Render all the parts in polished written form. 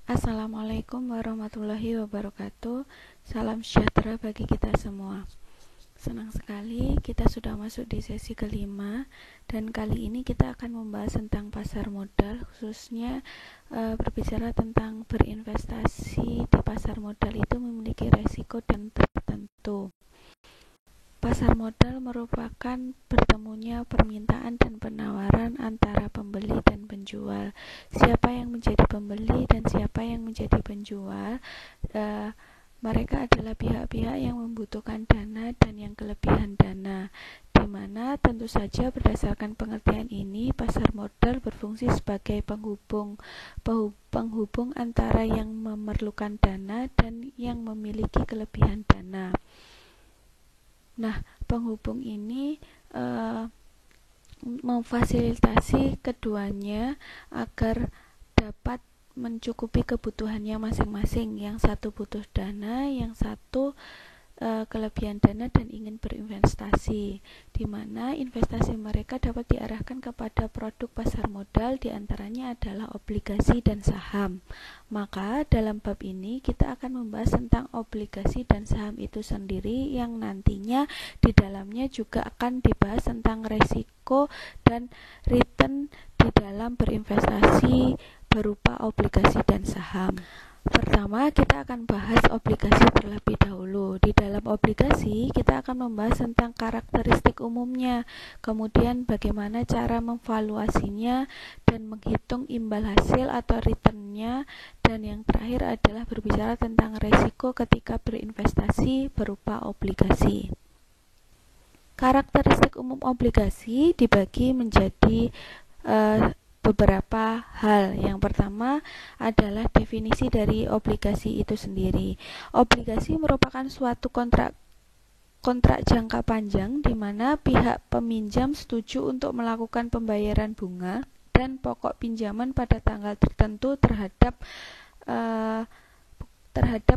Assalamualaikum warahmatullahi wabarakatuh. Salam sejahtera bagi kita semua. Senang sekali kita sudah masuk di sesi kelima, dan kali ini kita akan membahas tentang pasar modal, khususnya berbicara tentang berinvestasi di pasar modal itu memiliki resiko dan tertentu. Pasar modal merupakan bertemunya permintaan dan penawaran antara pembeli dan penjual. Siapa yang menjadi pembeli dan siapa yang menjadi penjual, mereka adalah pihak-pihak yang membutuhkan dana dan yang kelebihan dana, di mana tentu saja berdasarkan pengertian ini, pasar modal berfungsi sebagai penghubung antara yang memerlukan dana dan yang memiliki kelebihan dana. Nah, penghubung ini memfasilitasi keduanya agar dapat mencukupi kebutuhannya masing-masing. Yang satu butuh dana, yang satu kelebihan dana dan ingin berinvestasi, di mana investasi mereka dapat diarahkan kepada produk pasar modal, diantaranya adalah obligasi dan saham. Maka dalam bab ini kita akan membahas tentang obligasi dan saham itu sendiri, yang nantinya di dalamnya juga akan dibahas tentang resiko dan return di dalam berinvestasi berupa obligasi dan saham. Pertama, kita akan bahas obligasi terlebih dahulu. Di dalam obligasi, kita akan membahas tentang karakteristik umumnya, kemudian bagaimana cara memvaluasinya dan menghitung imbal hasil atau returnnya, dan yang terakhir adalah berbicara tentang resiko ketika berinvestasi berupa obligasi. Karakteristik umum obligasi dibagi menjadi beberapa hal. Yang pertama adalah definisi dari obligasi itu sendiri. Obligasi merupakan suatu kontrak jangka panjang di mana pihak peminjam setuju untuk melakukan pembayaran bunga dan pokok pinjaman pada tanggal tertentu terhadap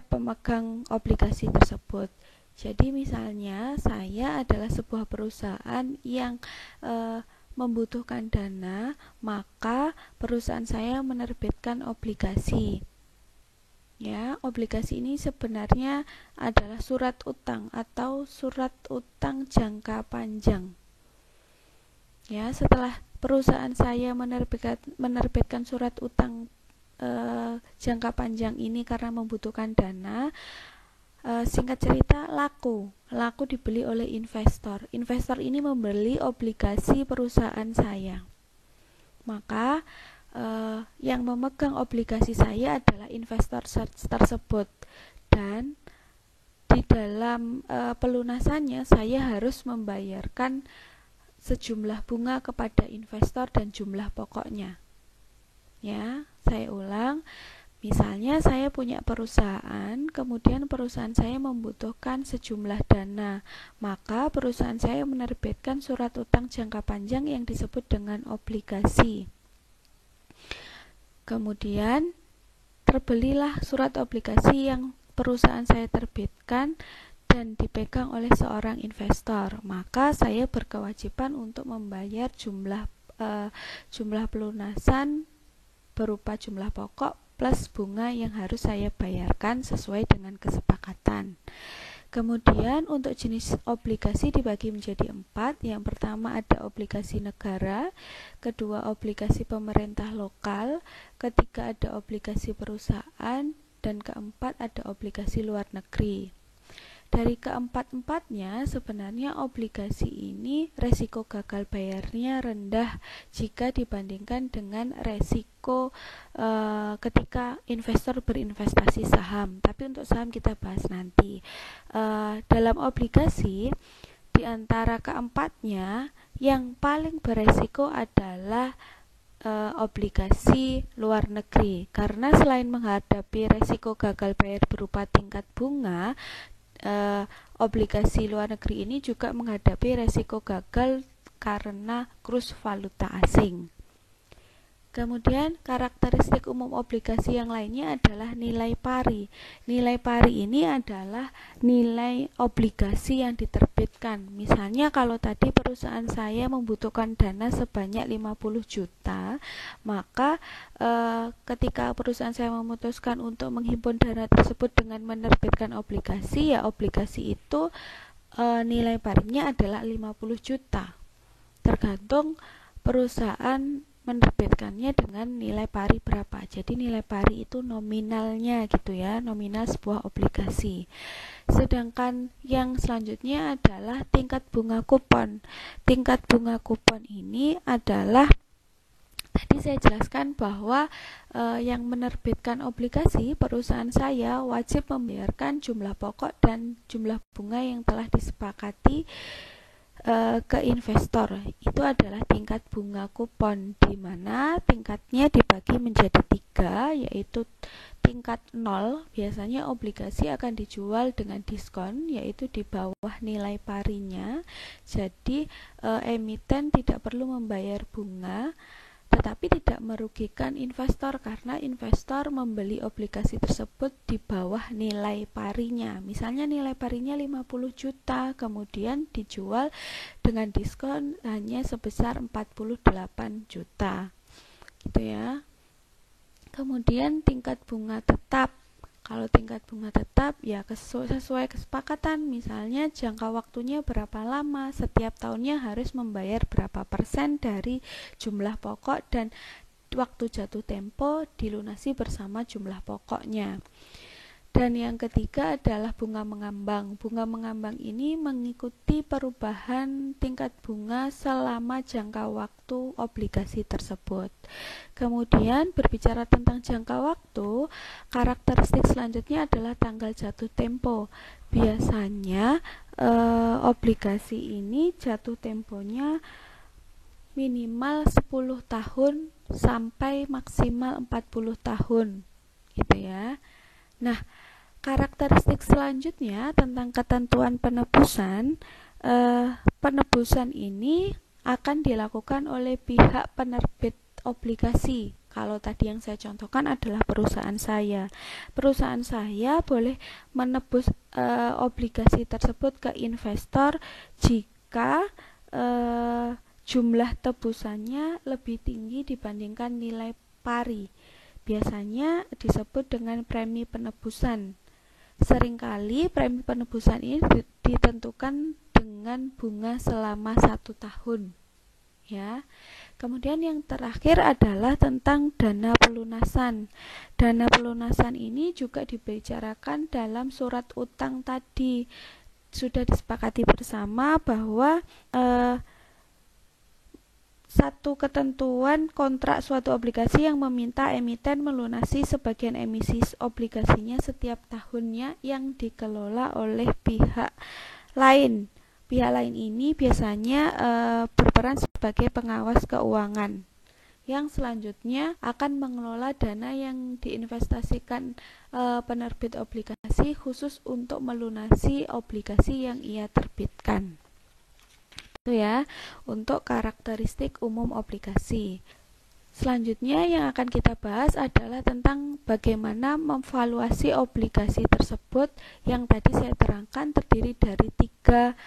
pemegang obligasi tersebut. Jadi misalnya saya adalah sebuah perusahaan yang membutuhkan dana, maka perusahaan saya menerbitkan obligasi. Ya, obligasi ini sebenarnya adalah surat utang atau surat utang jangka panjang. Ya, setelah perusahaan saya menerbitkan surat utang jangka panjang ini karena membutuhkan dana, singkat cerita laku dibeli oleh investor. Investor ini membeli obligasi perusahaan saya. Maka yang memegang obligasi saya adalah investor tersebut, dan di dalam pelunasannya saya harus membayarkan sejumlah bunga kepada investor dan jumlah pokoknya. Ya, saya ulang. Misalnya saya punya perusahaan, kemudian perusahaan saya membutuhkan sejumlah dana, maka perusahaan saya menerbitkan surat utang jangka panjang yang disebut dengan obligasi. Kemudian terbelilah surat obligasi yang perusahaan saya terbitkan dan dipegang oleh seorang investor, maka saya berkewajiban untuk membayar jumlah pelunasan berupa jumlah pokok plus bunga yang harus saya bayarkan sesuai dengan kesepakatan. Kemudian untuk jenis obligasi dibagi menjadi 4. Yang pertama ada obligasi negara, kedua obligasi pemerintah lokal, ketiga ada obligasi perusahaan, dan keempat ada obligasi luar negeri. Dari keempat-empatnya sebenarnya obligasi ini resiko gagal bayarnya rendah jika dibandingkan dengan resiko ketika investor berinvestasi saham. Tapi untuk saham kita bahas nanti. Dalam obligasi, di antara keempatnya yang paling beresiko adalah obligasi luar negeri, karena selain menghadapi resiko gagal bayar berupa tingkat bunga, obligasi luar negeri ini juga menghadapi resiko gagal karena kurs valuta asing. Kemudian karakteristik umum obligasi yang lainnya adalah nilai pari. Nilai pari ini adalah nilai obligasi yang diterbitkan. Misalnya kalau tadi perusahaan saya membutuhkan dana sebanyak 50 juta, maka ketika perusahaan saya memutuskan untuk menghimpun dana tersebut dengan menerbitkan obligasi, ya obligasi itu nilai parinya adalah 50 juta. Tergantung perusahaan menerbitkannya dengan nilai pari berapa. Jadi nilai pari itu nominalnya gitu ya, nominal sebuah obligasi. Sedangkan yang selanjutnya adalah tingkat bunga kupon. Tingkat bunga kupon ini adalah, tadi saya jelaskan bahwa yang menerbitkan obligasi, perusahaan saya wajib membayarkan jumlah pokok dan jumlah bunga yang telah disepakati ke investor. Itu adalah tingkat bunga kupon, di mana tingkatnya dibagi menjadi 3, yaitu tingkat 0. Biasanya obligasi akan dijual dengan diskon, yaitu di bawah nilai parinya. Jadi emiten tidak perlu membayar bunga, tetapi tidak merugikan investor karena investor membeli obligasi tersebut di bawah nilai parinya. Misalnya nilai parinya 50 juta, kemudian dijual dengan diskon hanya sebesar 48 juta. Gitu ya. Kemudian tingkat bunga tetap. Kalau tingkat bunga tetap ya sesuai kesepakatan, misalnya jangka waktunya berapa lama, setiap tahunnya harus membayar berapa persen dari jumlah pokok, dan waktu jatuh tempo dilunasi bersama jumlah pokoknya. Dan yang ketiga adalah bunga mengambang. Bunga mengambang ini mengikuti perubahan tingkat bunga selama jangka waktu obligasi tersebut. Kemudian berbicara tentang jangka waktu, karakteristik selanjutnya adalah tanggal jatuh tempo. Biasanya obligasi ini jatuh temponya minimal 10 tahun sampai maksimal 40 tahun gitu ya. Nah, karakteristik selanjutnya tentang ketentuan penebusan. Penebusan ini akan dilakukan oleh pihak penerbit obligasi. Kalau tadi yang saya contohkan adalah perusahaan saya. Perusahaan saya boleh menebus obligasi tersebut ke investor jika jumlah tebusannya lebih tinggi dibandingkan nilai pari. Biasanya disebut dengan premi penebusan. Seringkali premi penebusan ini ditentukan dengan bunga selama 1 tahun. Ya. Kemudian yang terakhir adalah tentang dana pelunasan. Dana pelunasan ini juga dibicarakan dalam surat utang tadi. Sudah disepakati bersama bahwa satu ketentuan kontrak suatu obligasi yang meminta emiten melunasi sebagian emisi obligasinya setiap tahunnya yang dikelola oleh pihak lain. Pihak lain ini biasanya berperan sebagai pengawas keuangan yang selanjutnya akan mengelola dana yang diinvestasikan penerbit obligasi khusus untuk melunasi obligasi yang ia terbitkan. Itu ya, untuk karakteristik umum obligasi. Selanjutnya yang akan kita bahas adalah tentang bagaimana memvaluasi obligasi tersebut, yang tadi saya terangkan terdiri dari 3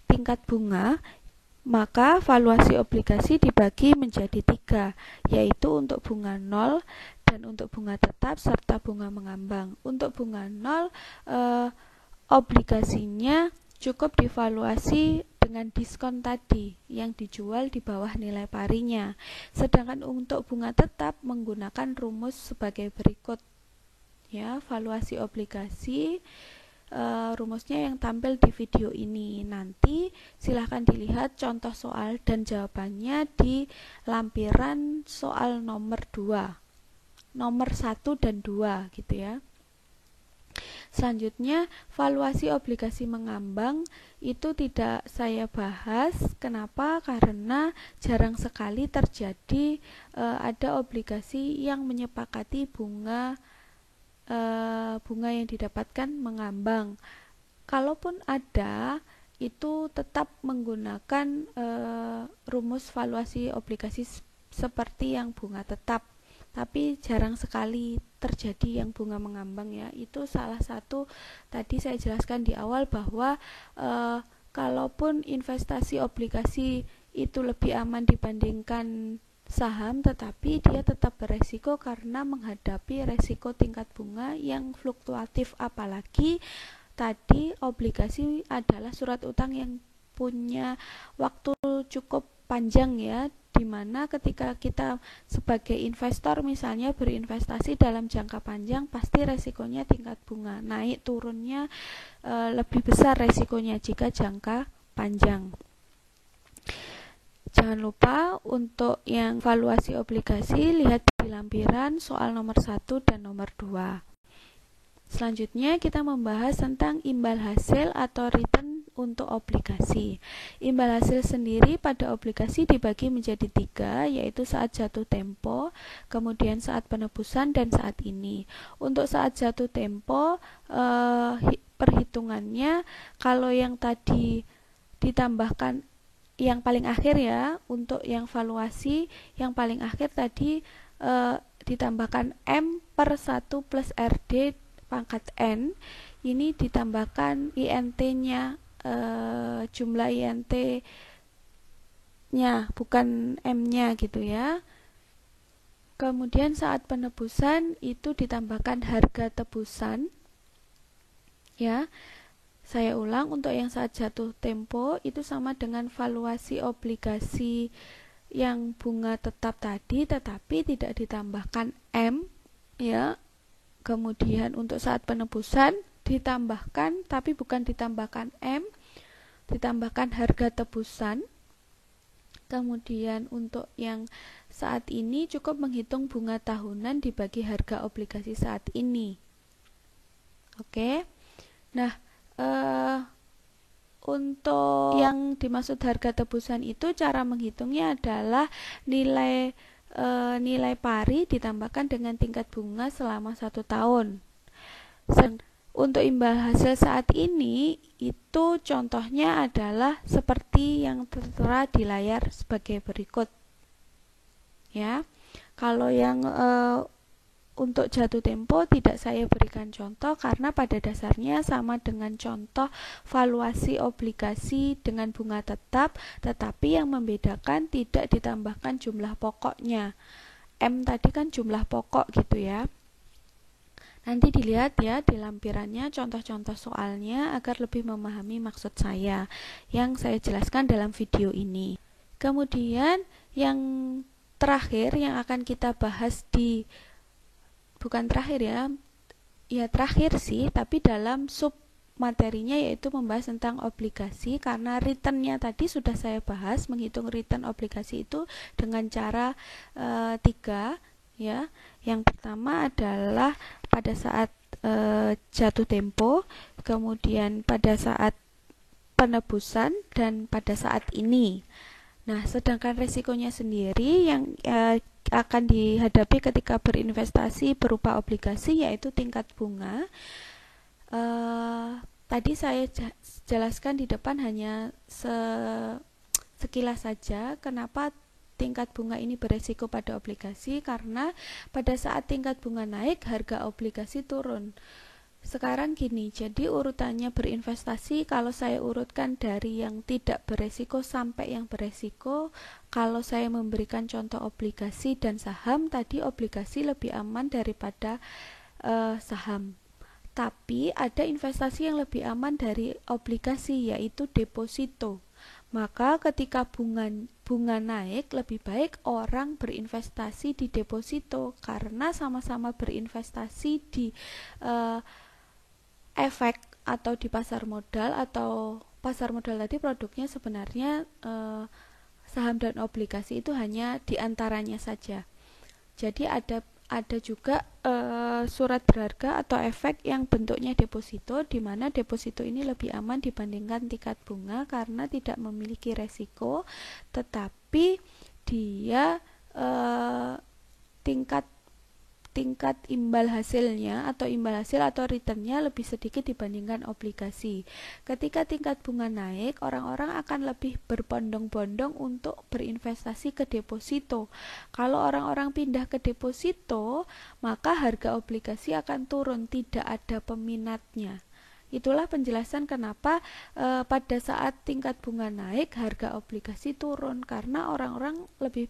tingkat bunga. Maka valuasi obligasi dibagi menjadi 3, yaitu untuk bunga 0 dan untuk bunga tetap serta bunga mengambang. Untuk bunga 0 obligasinya cukup divaluasi dengan diskon tadi yang dijual di bawah nilai parinya. Sedangkan untuk bunga tetap menggunakan rumus sebagai berikut. Ya, valuasi obligasi rumusnya yang tampil di video ini. Nanti silahkan dilihat contoh soal dan jawabannya di lampiran soal nomor 2. Nomor 1 dan 2 gitu ya. Selanjutnya, valuasi obligasi mengambang itu tidak saya bahas. Kenapa? Karena jarang sekali terjadi ada obligasi yang menyepakati bunga yang didapatkan mengambang. Kalaupun ada, itu tetap menggunakan rumus valuasi obligasi seperti yang bunga tetap, tapi jarang sekali terjadi yang bunga mengambang ya. Itu salah satu tadi saya jelaskan di awal bahwa kalaupun investasi obligasi itu lebih aman dibandingkan saham, tetapi dia tetap beresiko karena menghadapi resiko tingkat bunga yang fluktuatif, apalagi tadi obligasi adalah surat utang yang punya waktu cukup panjang ya, dimana ketika kita sebagai investor misalnya berinvestasi dalam jangka panjang, pasti resikonya tingkat bunga naik turunnya lebih besar resikonya jika jangka panjang. Jangan lupa untuk yang valuasi obligasi, lihat di lampiran soal nomor 1 dan nomor 2. Selanjutnya kita membahas tentang imbal hasil atau return untuk obligasi. Imbal hasil sendiri pada obligasi dibagi menjadi 3, yaitu saat jatuh tempo, kemudian saat penebusan, dan saat ini. Untuk saat jatuh tempo, perhitungannya kalau yang tadi ditambahkan yang paling akhir ya, untuk yang valuasi yang paling akhir tadi ditambahkan M per 1 plus RD pangkat N, ini ditambahkan INT-nya, jumlah INT-nya bukan M-nya gitu ya. Kemudian saat penebusan itu ditambahkan harga tebusan ya. Saya ulang, untuk yang saat jatuh tempo itu sama dengan valuasi obligasi yang bunga tetap tadi, tetapi tidak ditambahkan M ya. Kemudian untuk saat penebusan ditambahkan, tapi bukan ditambahkan M, ditambahkan harga tebusan. Kemudian untuk yang saat ini cukup menghitung bunga tahunan dibagi harga obligasi saat ini. Oke. Nah, untuk yang dimaksud harga tebusan itu cara menghitungnya adalah nilai pari ditambahkan dengan tingkat bunga selama 1 tahun. Untuk imbal hasil saat ini itu contohnya adalah seperti yang tertera di layar sebagai berikut ya. Kalau yang untuk jatuh tempo tidak saya berikan contoh karena pada dasarnya sama dengan contoh valuasi obligasi dengan bunga tetap, tetapi yang membedakan tidak ditambahkan jumlah pokoknya. M tadi kan jumlah pokok gitu ya. Nanti dilihat ya di lampirannya contoh-contoh soalnya agar lebih memahami maksud saya yang saya jelaskan dalam video ini. Kemudian yang terakhir yang akan kita bahas bukan terakhir ya terakhir sih, tapi dalam sub materinya yaitu membahas tentang obligasi, karena returnnya tadi sudah saya bahas, menghitung return obligasi itu dengan cara 3 ya. Yang pertama adalah pada saat jatuh tempo, kemudian pada saat penebusan, dan pada saat ini. Nah, sedangkan resikonya sendiri yang akan dihadapi ketika berinvestasi berupa obligasi yaitu tingkat bunga. Tadi saya jelaskan di depan hanya sekilas saja kenapa tingkat bunga ini beresiko pada obligasi, karena pada saat tingkat bunga naik harga obligasi turun. Sekarang gini, jadi urutannya berinvestasi kalau saya urutkan dari yang tidak beresiko sampai yang beresiko. Kalau saya memberikan contoh obligasi dan saham, tadi obligasi lebih aman daripada saham. Tapi ada investasi yang lebih aman dari obligasi, yaitu deposito. Maka ketika bunga naik, lebih baik orang berinvestasi di deposito karena sama-sama berinvestasi di efek atau di pasar modal, atau pasar modal tadi produknya sebenarnya saham dan obligasi itu hanya diantaranya saja. Jadi ada juga surat berharga atau efek yang bentuknya deposito, di mana deposito ini lebih aman dibandingkan tingkat bunga karena tidak memiliki resiko, tetapi dia tingkat tingkat imbal hasilnya atau imbal hasil atau returnnya lebih sedikit dibandingkan obligasi. Ketika tingkat bunga naik, orang-orang akan lebih berbondong-bondong untuk berinvestasi ke deposito. Kalau orang-orang pindah ke deposito, maka harga obligasi akan turun, tidak ada peminatnya. Itulah penjelasan kenapa pada saat tingkat bunga naik, harga obligasi turun, karena orang-orang lebih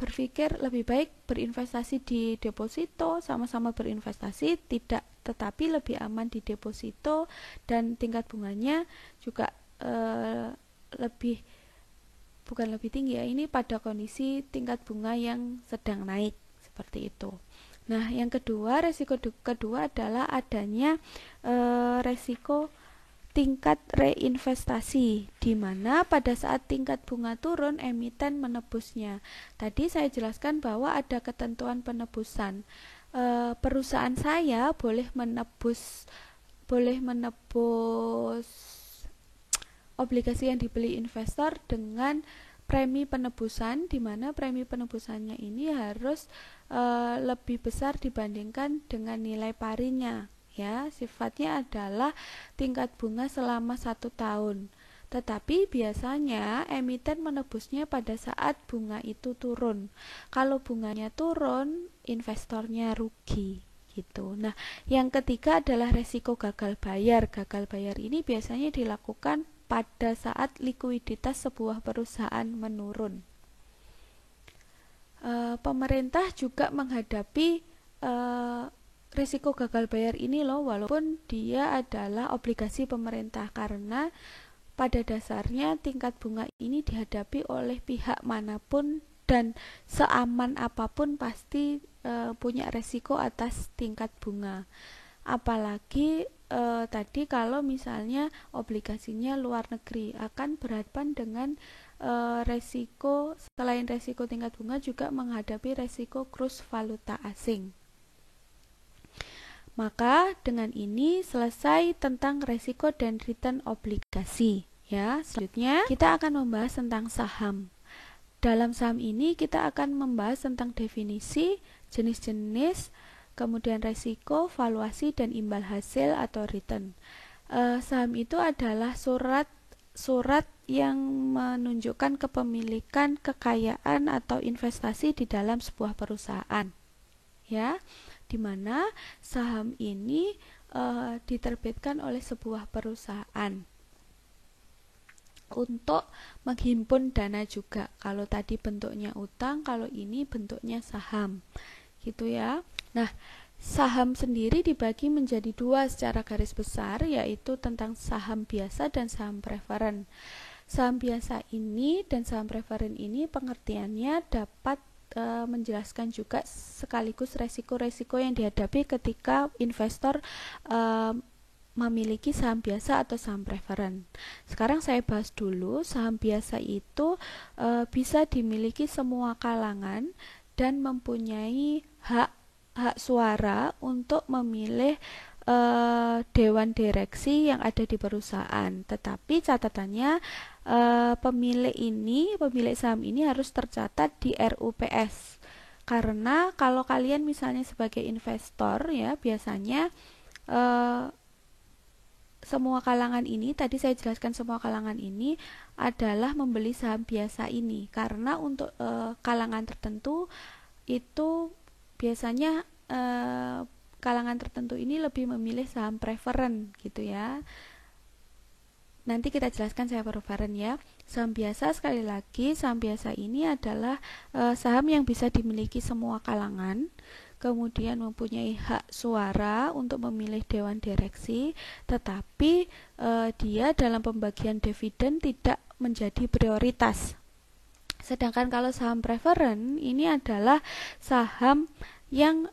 berpikir lebih baik berinvestasi di deposito, sama-sama berinvestasi, tetapi lebih aman di deposito, dan tingkat bunganya juga bukan lebih tinggi ya, ini pada kondisi tingkat bunga yang sedang naik seperti itu. Nah, yang kedua, resiko kedua adalah adanya resiko tingkat reinvestasi, di mana pada saat tingkat bunga turun, emiten menebusnya. Tadi saya jelaskan bahwa ada ketentuan penebusan. Perusahaan saya boleh menebus obligasi yang dibeli investor dengan premi penebusan, di mana premi penebusannya ini harus lebih besar dibandingkan dengan nilai parinya. Ya, sifatnya adalah tingkat bunga selama 1 tahun. Tetapi biasanya emiten menebusnya pada saat bunga itu turun. Kalau bunganya turun, investornya rugi gitu. Nah, yang ketiga adalah resiko gagal bayar. Gagal bayar ini biasanya dilakukan pada saat likuiditas sebuah perusahaan menurun. Pemerintah juga menghadapi risiko gagal bayar ini loh, walaupun dia adalah obligasi pemerintah, karena pada dasarnya tingkat bunga ini dihadapi oleh pihak manapun dan seaman apapun pasti punya resiko atas tingkat bunga. Apalagi tadi kalau misalnya obligasinya luar negeri, akan berhadapan dengan resiko, selain resiko tingkat bunga juga menghadapi resiko kurs valuta asing. Maka dengan ini selesai tentang resiko dan return obligasi. Ya, selanjutnya kita akan membahas tentang saham. Dalam saham ini kita akan membahas tentang definisi, jenis-jenis, kemudian resiko, valuasi, dan imbal hasil atau return. Saham itu adalah surat yang menunjukkan kepemilikan, kekayaan atau investasi di dalam sebuah perusahaan. Ya, di mana saham ini diterbitkan oleh sebuah perusahaan untuk menghimpun dana juga. Kalau tadi bentuknya utang, kalau ini bentuknya saham, gitu ya. Nah, saham sendiri dibagi menjadi 2 secara garis besar, yaitu tentang saham biasa dan saham preferen. Saham biasa ini dan saham preferen ini pengertiannya dapat menjelaskan juga sekaligus resiko-resiko yang dihadapi ketika investor memiliki saham biasa atau saham preferen. Sekarang saya bahas dulu, saham biasa itu bisa dimiliki semua kalangan dan mempunyai hak suara untuk memilih dewan direksi yang ada di perusahaan. Tetapi catatannya, pemilik saham ini harus tercatat di RUPS. Karena kalau kalian misalnya sebagai investor ya, biasanya semua kalangan ini, tadi saya jelaskan semua kalangan ini adalah membeli saham biasa ini. Karena untuk kalangan tertentu itu biasanya kalangan tertentu ini lebih memilih saham preferen gitu ya. Nanti kita jelaskan saham preferen ya. Saham biasa, sekali lagi, saham biasa ini adalah saham yang bisa dimiliki semua kalangan, kemudian mempunyai hak suara untuk memilih dewan direksi, tetapi dia dalam pembagian dividen tidak menjadi prioritas. Sedangkan kalau saham preferen ini adalah saham yang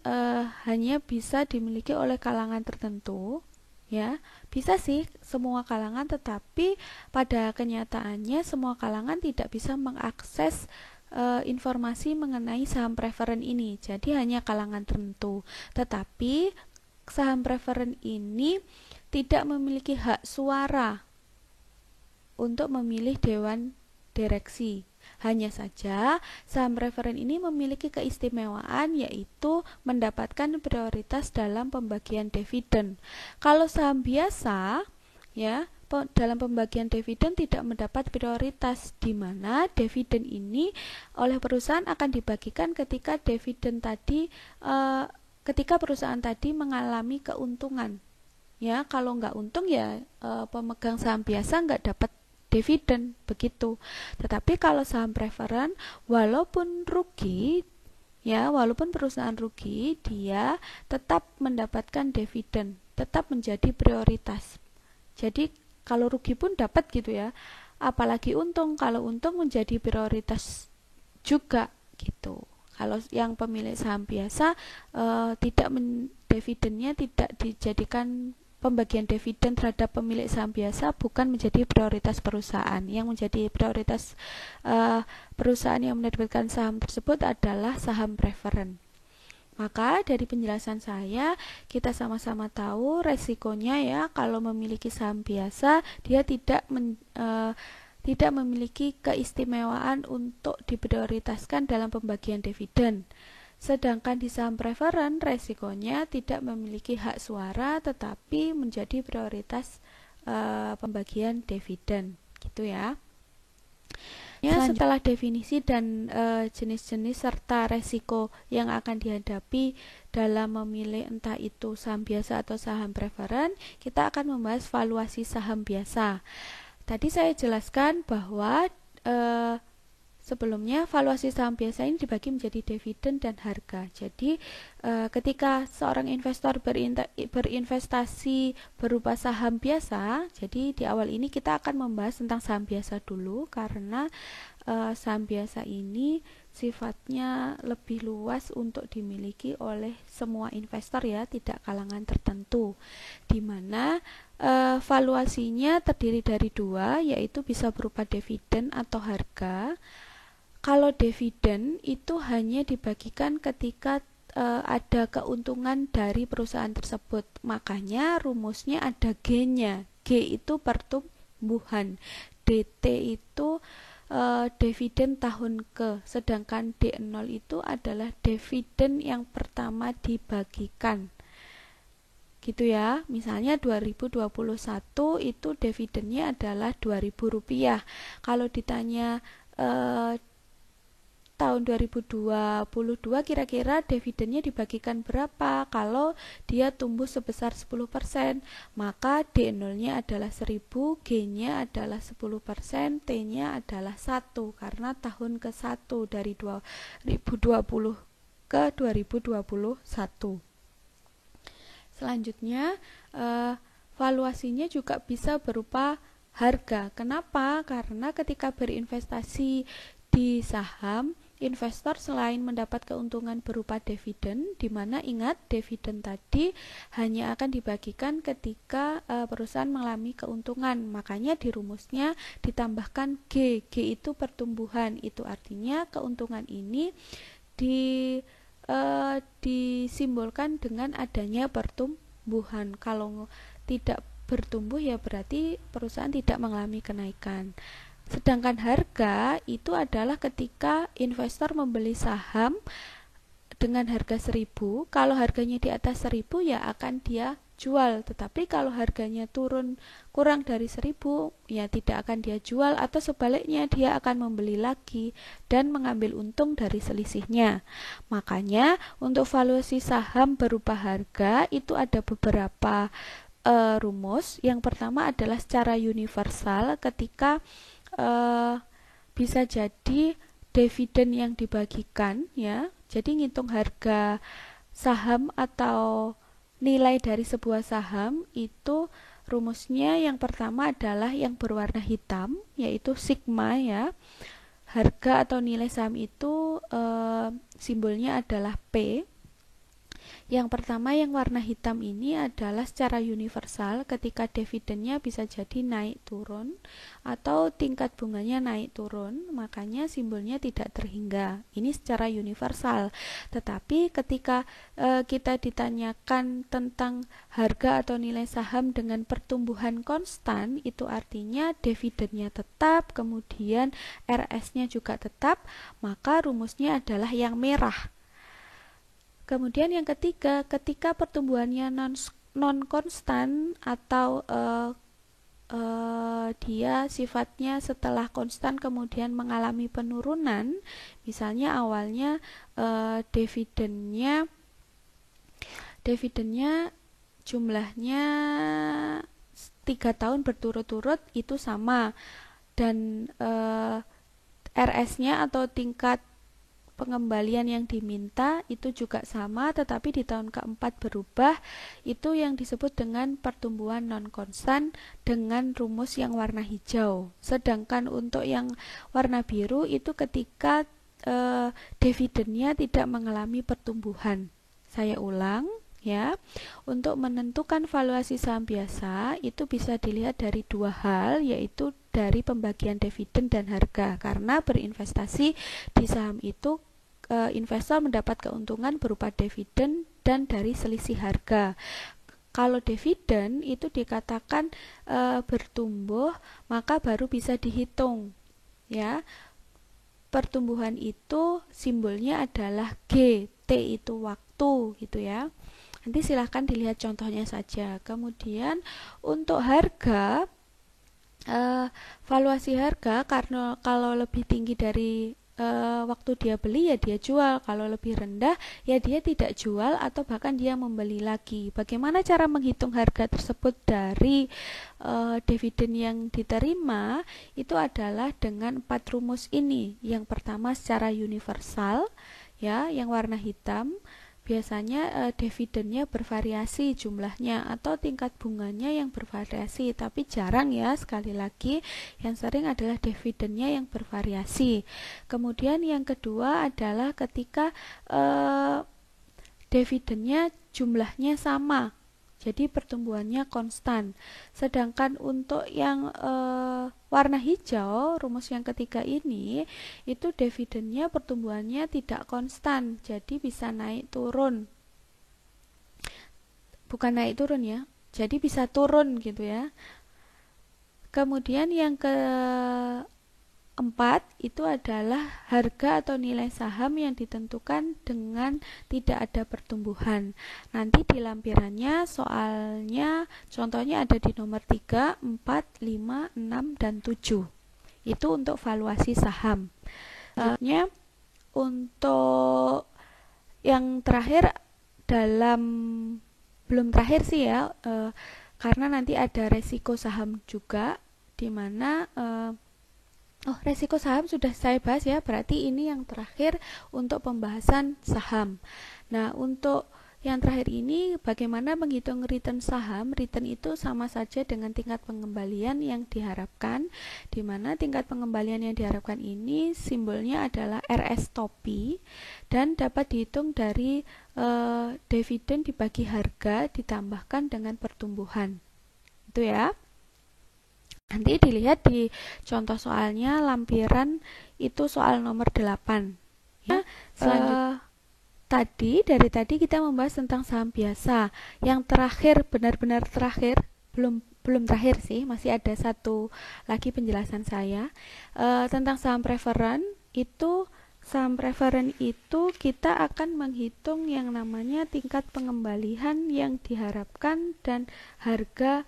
hanya bisa dimiliki oleh kalangan tertentu. Ya, bisa sih semua kalangan, tetapi pada kenyataannya semua kalangan tidak bisa mengakses informasi mengenai saham preferen ini. Jadi hanya kalangan tertentu. Tetapi saham preferen ini tidak memiliki hak suara untuk memilih dewan direksi. Hanya saja saham preferen ini memiliki keistimewaan yaitu mendapatkan prioritas dalam pembagian dividen. Kalau saham biasa ya dalam pembagian dividen tidak mendapat prioritas, di mana dividen ini oleh perusahaan akan dibagikan ketika dividen tadi ketika perusahaan tadi mengalami keuntungan. Ya, kalau nggak untung ya pemegang saham biasa nggak dapat dividen begitu. Tetapi kalau saham preferen walaupun rugi ya, walaupun perusahaan rugi, dia tetap mendapatkan dividen, tetap menjadi prioritas. Jadi kalau rugi pun dapat gitu ya. Apalagi untung, kalau untung menjadi prioritas juga gitu. Kalau yang pemilik saham biasa dividennya tidak dijadikan pembagian dividen terhadap pemilik saham biasa bukan menjadi prioritas perusahaan. Yang menjadi prioritas perusahaan yang menerbitkan saham tersebut adalah saham preferen. Maka dari penjelasan saya, kita sama-sama tahu resikonya ya kalau memiliki saham biasa, dia tidak memiliki keistimewaan untuk diprioritaskan dalam pembagian dividen. Sedangkan di saham preferen resikonya tidak memiliki hak suara tetapi menjadi prioritas pembagian dividen gitu ya. Setelah definisi dan jenis-jenis serta resiko yang akan dihadapi dalam memilih entah itu saham biasa atau saham preferen, kita akan membahas valuasi saham biasa. Tadi saya jelaskan bahwa sebelumnya valuasi saham biasa ini dibagi menjadi dividen dan harga. Jadi ketika seorang investor berinvestasi berupa saham biasa, jadi di awal ini kita akan membahas tentang saham biasa dulu karena saham biasa ini sifatnya lebih luas untuk dimiliki oleh semua investor ya, tidak kalangan tertentu. Di mana valuasinya terdiri dari dua, yaitu bisa berupa dividen atau harga. Kalau dividen itu hanya dibagikan ketika ada keuntungan dari perusahaan tersebut. Makanya rumusnya ada G-nya. G itu pertumbuhan. DT itu dividen tahun ke. Sedangkan D0 itu adalah dividen yang pertama dibagikan. Gitu ya. Misalnya 2021 itu dividennya adalah Rp2.000. Kalau ditanya tahun 2022 kira-kira dividennya dibagikan berapa? Kalau dia tumbuh sebesar 10%, maka D0-nya adalah 1000, G-nya adalah 10%, T-nya adalah 1 karena tahun ke-1 dari 2020 ke 2021. Selanjutnya, valuasinya juga bisa berupa harga. Kenapa? Karena ketika berinvestasi di saham, investor selain mendapat keuntungan berupa dividen, di mana ingat dividen tadi hanya akan dibagikan ketika perusahaan mengalami keuntungan. Makanya di rumusnya ditambahkan G. G itu pertumbuhan. Itu artinya keuntungan ini disimbolkan dengan adanya pertumbuhan. Kalau tidak bertumbuh ya berarti perusahaan tidak mengalami kenaikan. Sedangkan harga itu adalah ketika investor membeli saham dengan harga 1000, kalau harganya di atas 1000 ya akan dia jual. Tetapi kalau harganya turun kurang dari 1000 ya tidak akan dia jual, atau sebaliknya dia akan membeli lagi dan mengambil untung dari selisihnya. Makanya untuk valuasi saham berupa harga itu ada beberapa rumus. Yang pertama adalah secara universal ketika bisa jadi dividen yang dibagikan ya. Jadi ngitung harga saham atau nilai dari sebuah saham itu rumusnya yang pertama adalah yang berwarna hitam, yaitu sigma ya. Harga atau nilai saham itu simbolnya adalah P. Yang pertama, yang warna hitam ini adalah secara universal ketika dividennya bisa jadi naik turun atau tingkat bunganya naik turun, makanya simbolnya tidak terhingga. Ini secara universal. Tetapi ketika kita ditanyakan tentang harga atau nilai saham dengan pertumbuhan konstan, itu artinya dividennya tetap, kemudian RS-nya juga tetap, maka rumusnya adalah yang merah. Kemudian yang ketiga, ketika pertumbuhannya non konstan atau dia sifatnya setelah konstan kemudian mengalami penurunan, misalnya awalnya dividennya jumlahnya 3 tahun berturut-turut itu sama, dan RS-nya atau tingkat pengembalian yang diminta itu juga sama, tetapi di tahun keempat berubah, itu yang disebut dengan pertumbuhan non konstan dengan rumus yang warna hijau. Sedangkan untuk yang warna biru itu ketika dividennya tidak mengalami pertumbuhan. Saya ulang ya, untuk menentukan valuasi saham biasa itu bisa dilihat dari dua hal, yaitu dari pembagian dividen dan harga. Karena berinvestasi di saham itu investor mendapat keuntungan berupa dividen dan dari selisih harga. Kalau dividen itu dikatakan bertumbuh, maka baru bisa dihitung ya. Pertumbuhan itu simbolnya adalah G, T itu waktu gitu ya. Nanti silahkan dilihat contohnya saja. Kemudian untuk harga, valuasi harga karena kalau lebih tinggi dari waktu dia beli ya dia jual, kalau lebih rendah ya dia tidak jual atau bahkan dia membeli lagi. Bagaimana cara menghitung harga tersebut dari dividen yang diterima? Itu adalah dengan 4 rumus ini. Yang pertama secara universal ya, yang warna hitam. Biasanya dividennya bervariasi jumlahnya atau tingkat bunganya yang bervariasi, tapi jarang ya, sekali lagi yang sering adalah dividennya yang bervariasi. Kemudian yang kedua adalah ketika dividennya jumlahnya sama, jadi pertumbuhannya konstan. Sedangkan untuk yang warna hijau, rumus yang ketiga ini, itu dividennya pertumbuhannya tidak konstan, jadi bisa naik turun. Bukan naik turun ya, jadi bisa turun gitu ya. Kemudian yang keempat itu adalah harga atau nilai saham yang ditentukan dengan tidak ada pertumbuhan. Nanti di lampirannya soalnya contohnya ada di nomor 3, 4, 5, 6, dan 7. Itu untuk valuasi saham. Selanjutnya untuk yang terakhir belum terakhir sih ya, karena nanti ada resiko saham juga, di mana resiko saham sudah saya bahas ya, berarti ini yang terakhir untuk pembahasan saham. Nah, untuk yang terakhir ini bagaimana menghitung return saham. Return itu sama saja dengan tingkat pengembalian yang diharapkan, di mana tingkat pengembalian yang diharapkan ini simbolnya adalah RS topi dan dapat dihitung dari dividen dibagi harga ditambahkan dengan pertumbuhan. Itu ya. Nanti dilihat di contoh soalnya, lampiran itu soal nomor 8. Ya, selanjutnya dari tadi kita membahas tentang saham biasa. Yang terakhir, benar-benar terakhir, belum terakhir sih, masih ada satu lagi penjelasan saya tentang saham preferen. Saham preferen itu kita akan menghitung yang namanya tingkat pengembalian yang diharapkan dan harga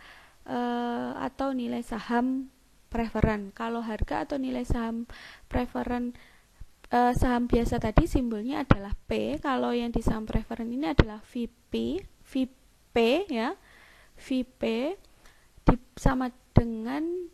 atau nilai saham preferen. Kalau harga atau nilai saham preferen saham biasa tadi simbolnya adalah P. Kalau yang di saham preferen ini adalah VP ya. VP sama dengan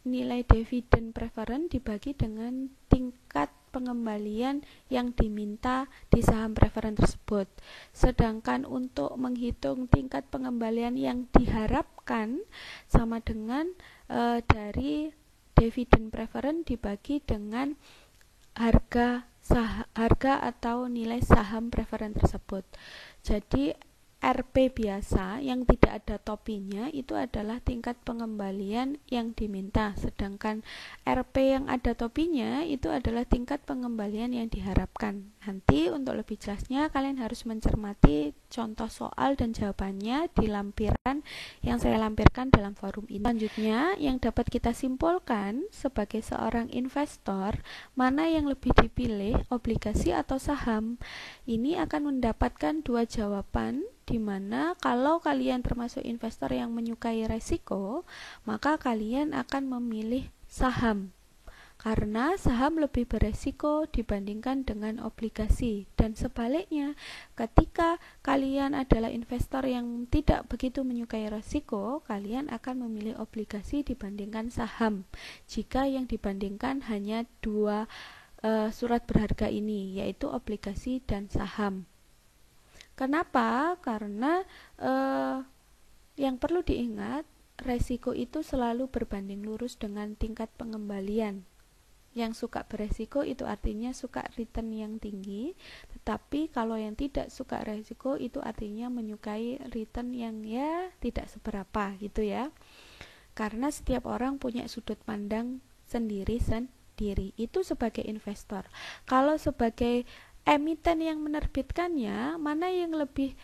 nilai dividen preferen dibagi dengan tingkat pengembalian yang diminta di saham preferen tersebut. Sedangkan untuk menghitung tingkat pengembalian yang diharapkan sama dengan dari dividen preferen dibagi dengan harga harga atau nilai saham preferen tersebut. Jadi RP biasa yang tidak ada topinya itu adalah tingkat pengembalian yang diminta, sedangkan RP yang ada topinya itu adalah tingkat pengembalian yang diharapkan. Nanti untuk lebih jelasnya kalian harus mencermati contoh soal dan jawabannya di lampiran yang saya lampirkan dalam forum ini. Selanjutnya, yang dapat kita simpulkan sebagai seorang investor, mana yang lebih dipilih, obligasi atau saham? Ini akan mendapatkan dua jawaban, di mana kalau kalian termasuk investor yang menyukai resiko, maka kalian akan memilih saham. Karena saham lebih beresiko dibandingkan dengan obligasi. Dan sebaliknya, ketika kalian adalah investor yang tidak begitu menyukai resiko, kalian akan memilih obligasi dibandingkan saham. Jika yang dibandingkan hanya dua surat berharga ini, yaitu obligasi dan saham. Kenapa? Karena yang perlu diingat, resiko itu selalu berbanding lurus dengan tingkat pengembalian. Yang suka beresiko itu artinya suka return yang tinggi, tetapi kalau yang tidak suka resiko itu artinya menyukai return yang ya tidak seberapa gitu ya. Karena setiap orang punya sudut pandang sendiri. Itu sebagai investor. Kalau sebagai emiten yang menerbitkannya, mana yang lebih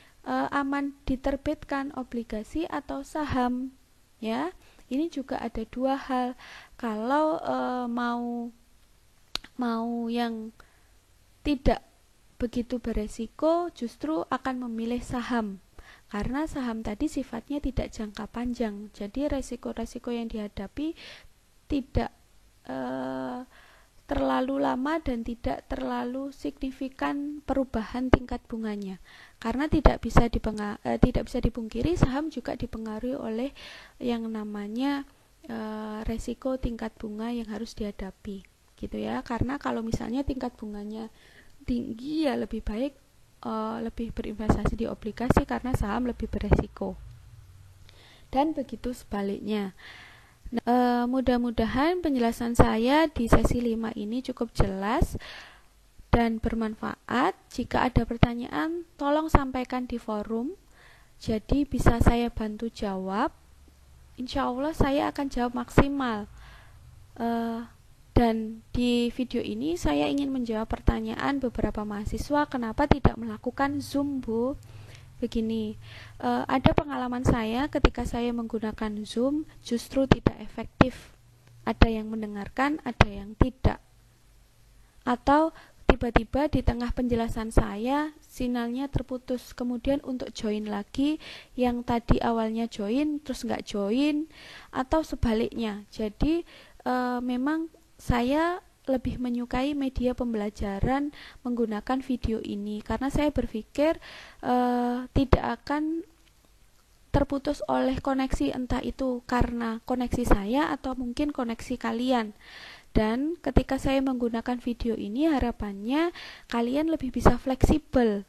aman diterbitkan, obligasi atau saham? Ya, ini juga ada dua hal. Kalau mau yang tidak begitu beresiko, justru akan memilih saham. Karena saham tadi sifatnya tidak jangka panjang. Jadi resiko-resiko yang dihadapi tidak terlalu lama dan tidak terlalu signifikan perubahan tingkat bunganya. Karena tidak bisa dipungkiri, saham juga dipengaruhi oleh yang namanya resiko tingkat bunga yang harus dihadapi. Gitu ya. Karena kalau misalnya tingkat bunganya tinggi, ya lebih baik lebih berinvestasi di obligasi karena saham lebih beresiko. Dan begitu sebaliknya. Mudah-mudahan penjelasan saya di sesi 5 ini cukup jelas dan bermanfaat. Jika ada pertanyaan, tolong sampaikan di forum, jadi bisa saya bantu jawab. Insya Allah saya akan jawab maksimal. Dan di video ini saya ingin menjawab pertanyaan beberapa mahasiswa kenapa tidak melakukan Zoom, Bu. Begini, ada pengalaman saya ketika saya menggunakan Zoom justru tidak efektif. Ada yang mendengarkan, ada yang tidak. Atau tiba-tiba di tengah penjelasan saya sinyalnya terputus, kemudian untuk join lagi yang tadi awalnya join terus nggak join, atau sebaliknya. Jadi memang saya lebih menyukai media pembelajaran menggunakan video ini karena saya berpikir tidak akan terputus oleh koneksi, entah itu karena koneksi saya atau mungkin koneksi kalian. Dan ketika saya menggunakan video ini, harapannya kalian lebih bisa fleksibel,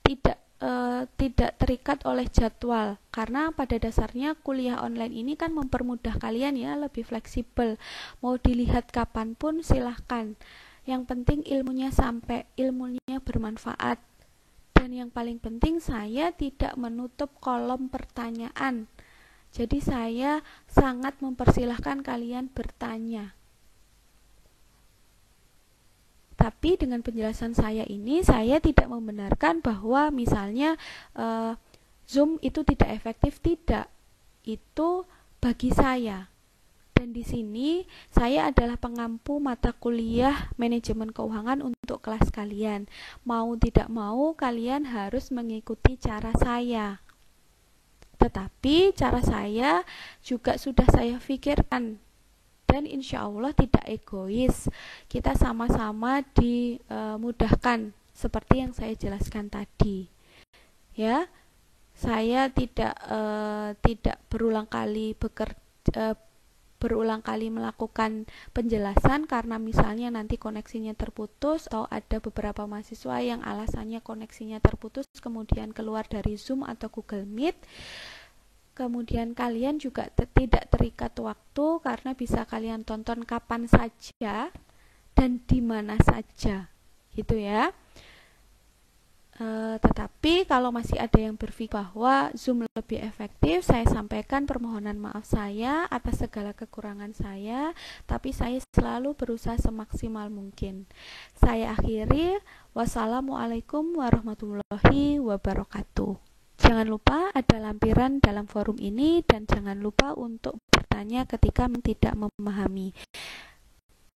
tidak terikat oleh jadwal, karena pada dasarnya kuliah online ini kan mempermudah kalian ya, lebih fleksibel, mau dilihat kapanpun silahkan, yang penting ilmunya sampai, ilmunya bermanfaat. Dan yang paling penting, saya tidak menutup kolom pertanyaan, jadi saya sangat mempersilahkan kalian bertanya. Tapi dengan penjelasan saya ini, saya tidak membenarkan bahwa misalnya Zoom itu tidak efektif, tidak. Itu bagi saya. Dan di sini saya adalah pengampu mata kuliah manajemen keuangan untuk kelas kalian. Mau tidak mau, kalian harus mengikuti cara saya. Tetapi cara saya juga sudah saya pikirkan. Dan insya Allah tidak egois, kita sama-sama dimudahkan seperti yang saya jelaskan tadi. Ya, saya tidak berulang kali melakukan penjelasan karena misalnya nanti koneksinya terputus, atau ada beberapa mahasiswa yang alasannya koneksinya terputus kemudian keluar dari Zoom atau Google Meet. Kemudian kalian juga tidak terikat waktu karena bisa kalian tonton kapan saja dan di mana saja. gitu ya. Tetapi kalau masih ada yang berpikir bahwa Zoom lebih efektif, saya sampaikan permohonan maaf saya atas segala kekurangan saya, tapi saya selalu berusaha semaksimal mungkin. Saya akhiri, wassalamualaikum warahmatullahi wabarakatuh. Jangan lupa ada lampiran dalam forum ini dan jangan lupa untuk bertanya ketika tidak memahami.